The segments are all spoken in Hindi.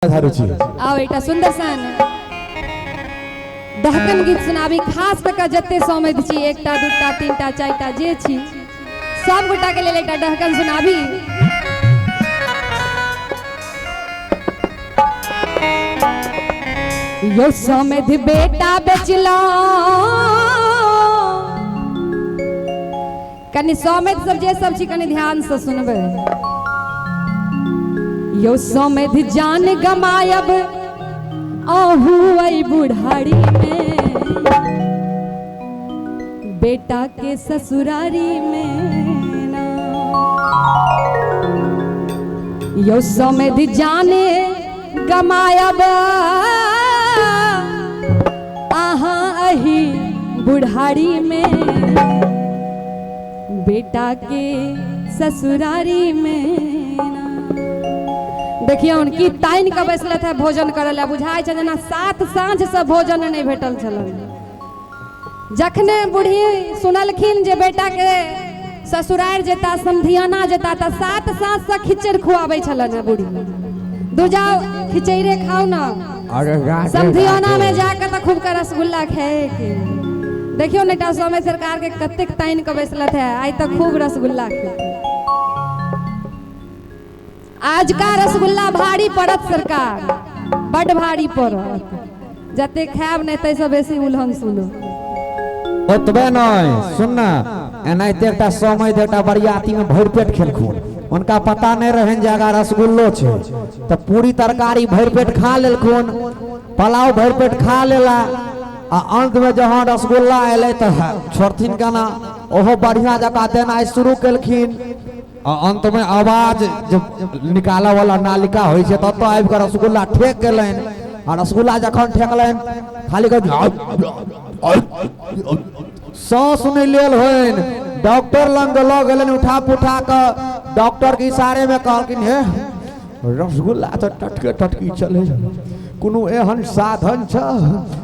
आओ बेटा सुंदर सन दहकन गीत सुनाबी खास कर जत्ते समझ छी एकटा दूटा तीनटा चारटा जे छी सब गोटा के लेल एकटा दहकन सुनाबी। यो समझ बेटा बेचलो कनी समझ सब जे सब छी कनी ध्यान से सुनबे। यो समझ जान गमायब आहू आई बुढ़ारी में बेटा के ससुरारी में ना। यो समझ जाने गमायब आहा अही बुढ़ारी में बेटा के ससुरारी में। देखिए उनकी ताइन के बैसल थे भोजन करे बुझाई छै जेना 7 साँझ से भोजन नहीं भेटल छलन। जखने बूढ़ी सुनलखिन जे बेटा के ससुरार जेता समधियाना जेता त 7 साँझ से खिचड़ खुआबै छलन बूढ़ी। दू जाओ खिचड़े खाओ ना समधियाना में जाकर त खूब का रसगुल्ला खाए के। देखियो नेता समय सरकार के कतेक ताइन के बैसल थे आई तक खूब रसगुल्ला खाए। आज का रसगुल्ला भारी पड़त सरकार बड़ भारी पड़त जते खाब नहीं तै सब बेसी उलहन सुनो ओतबे नहीं सुनना एनाइते एकटा समय देटा बरियाती में भर पेट खेलखुन उनका पता नहीं रहन जगह रसगुल्लो छे त पूरी तरकारी भर पेट खा लेलखुन पुलाव भर पेट खा लेला आ अंत में जहां रसगुल्ला एले त छोड़थिन केना ओहो बढ़िया जका देना शुरू केलखिन। अंत में आवाज जब निकाला वाला नालिका होई छे तब तो आबि के रसगुल्ला ठेक गेलन आ रसगुल्ला जखन ठेकलन खाली सांस नहीं लेल होइन डॉक्टर लंग ल गेलन उठा पुठा के डॉक्टर के इशारे में कहलकिन हे रसगुल्ला तो टटके टटकी चले कोनो एहन साधन छ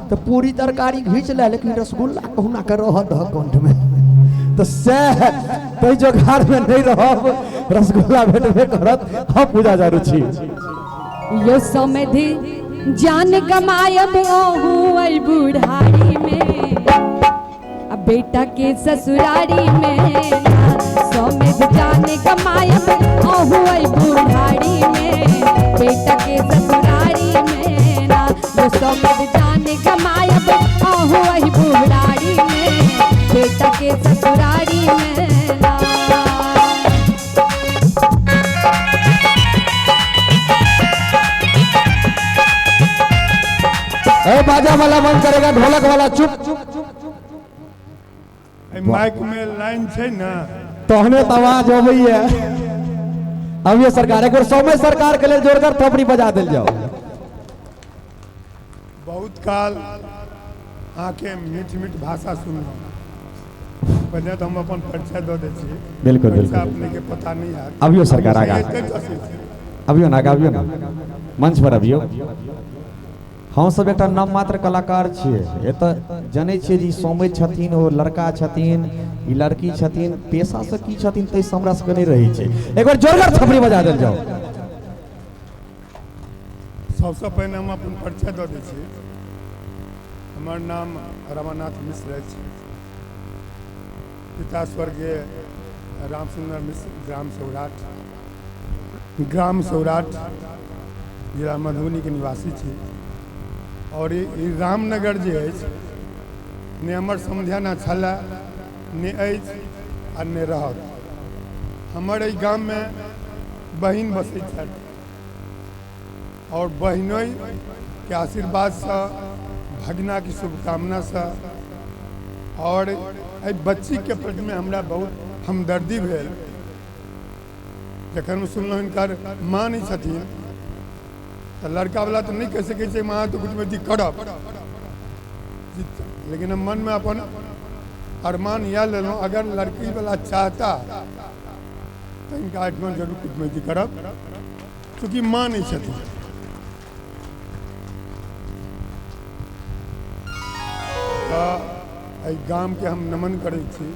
तो पूरी तरकारी घीच ले लेकिन रसगुल्ला कहुना के रहत कंठ में तो से तो जो घर में नहीं रहो रसगुल्ला भेटबे करत हम पूजा जरूर छी। यो समझ जान गमायब आहू आई बुढ़ारी में अब बेटा के ससुरारी में समझ जान गमायब आहू आई बुढ़ारी में बेटा के ससुरारी में ना। यो समझ जान गमायब आहू आई बुढ़ारी में बेटा के ससुरारी में ना। ए बाजा वाला बंद करेगा ढोलक वाला चुप चुप चुप माइक में लाइन छे ना तोहने तो आवाज होबैया। अब ये सरकार एक बार समय सरकार के लिए जोरदार थपड़ी बजा दिल जाओ। बहुत काल आके मीठ मीठ भाषा सुनलो पहले तो हम अपन परिचय दे दे छी। बिल्कुल बिल्कुल अपने के पता नहीं है अभियो सरकार आगा अभियो ना मंच पर अभियो हम सब एक नाम मात्र कलाकार छिए एत जाने छिए जी सोमे छथिन ओ लड़का छथिन ई लड़की छथिन पेशा से की छथिन तै हमरा सब नहीं रही छै। एक बार जोरदार थपड़ी बजा देल जाओ। सबसे पहले हम अपन परिचय दे दे छी। हमर नाम रमानाथ मिश्र छै। पिता स्वर्गीय रामचंद्र मिश्र ग्राम सौराठ जिला मधुबनी के निवासी छी। और ई रामनगर जे अछि ने हमर समझाना छला ने अछि आ ने रहत। हमर एहि गाम में बहिन बसै छथि और बहिनोई के आशीर्वाद से भगना की शुभकामना से और एहि बच्ची के प्रति में हमरा बहुत हमदर्दी भेल जखन सुनलहुँ हिनकर माँ नहीं छथिन तो लड़का वाला तो नहीं कह सके छे माँ तो कुछ में करब लेकिन हम मन में अपन अरमान यह ले लो अगर लड़की वाला चाहता तो इनका आठवां जरूर कुछ में करब क्योंकि माँ नहीं छथिन। तो गाम के हम नमन करे छी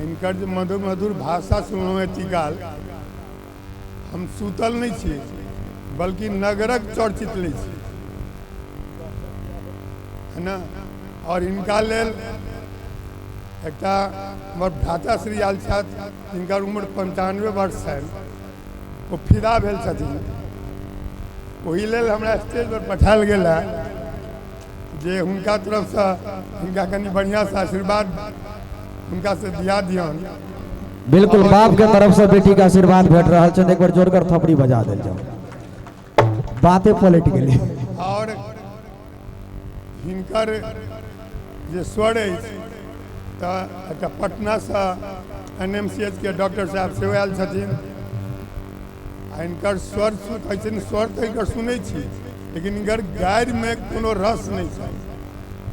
इनकर जो मधुर मधुर भाषा सुनलहुँ एती काल हम सुतल नहीं छी बल्कि नगरक चर्चित लै छी, है ना। और इनका लेल एकटा हमर भ्राता श्री आयल छथि, जिनकर उम्र 95 वर्ष छनि, ओ फिदा भेल छथिन। ओहि लेल हमरा स्टेज पर पठायल गेल है जे हुनका तरफसँ हुनका कनि बढ़िआँसँ आशीर्वाद हुनका से दिया दियौन। बिल्कुल बाप के तरफ से बेटी के आशीर्वाद भेट रहा है। एक बार जोरकर थपड़ी बजा दे जाओ, बातें पलट गई। और हिनकर जे स्वर अछि तऽ पटनासँ NMCH के डॉक्टर साहब सेहो आयल छथिन। हिनकर स्वर कैसे स्वर तऽ हिनकर सुनै छी, लेकिन हिनकर गारिमे कोनो रस नहीं छै,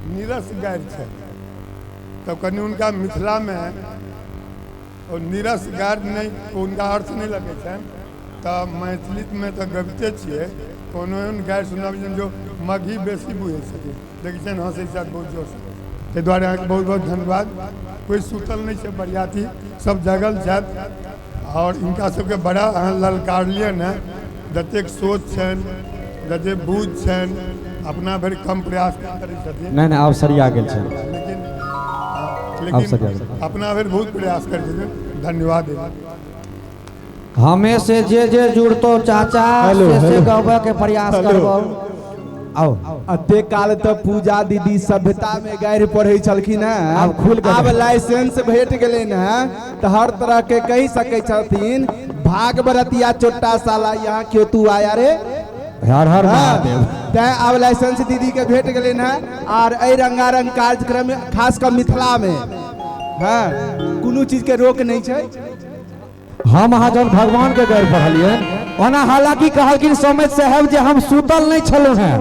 नीरस गारि छै। तब कनि उनका मिथिलामे और नीरस गारि नहीं, उनका अर्थ नहीं लगे छनि, तऽ मैथिलीमे तऽ गबिते छियै, कोनो एहन गारि सुनाबी जो मघी बेसी बुझै छथिन, देखै छियनि हँसै छथि बहुत जोरसँ। ताहि दुआरे अहाँके बहुत बहुत धन्यवाद। कोई सुतल नहीं छै, बरियाती सब जगल छथि और इनका सबके बड़ा अहाँ ललकारलियनि हैं। जतेक सोच छनि, जते बूझ छनि, अपना भरि कम प्रयास करै छथिन। नहीं आब सरिया गेल छै, लेकिन अपना भरि बहुत प्रयास करै छथिन। धन्यवाद। हमें से जे जुड़तो चाचा से गवे के प्रयास करबो। आओ अते काल तो पूजा दीदी सभ्यता में गारि पढ़े छलखिन हैं, आब खुल के आब लाइसेंस भेट गेलै हैं, तो हर तरह के कहि सकै छथिन भागवरतिया चोट्टा साला यहाँ क्यों तू आया रे। हर हर महादेव। तैं आब लाइसेंस दीदी के भेट गेलै हैं। और एहि रंगारंग कार्यक्रम खास कर मिथिला में हाँ कोनो चीज के रोक नहीं छै। हम अहाँ जब भगवान के गारि पढ़लियै ओना, हालांकि कहलखिन समय साहब जे हम सुतल नहीं छलहुँ हैं,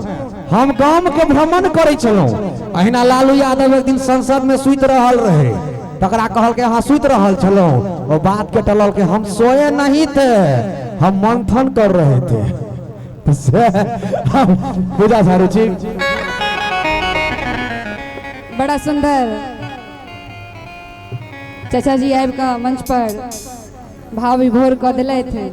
हम गांव के भ्रमण करै छलहुँ। अहिना लालू यादव एक दिन संसद में सुति रहल रहे, तकरा कहल के अहाँ सुति रहल छलहुँ, वो बात के टलल के हम सोए नहीं थे, हम मंथन कर रहे थे। पूजा सारू छी बड़ा सुंदर चाचा जी आबि कऽ मंच पर भाव विभोर कऽ दिलथि।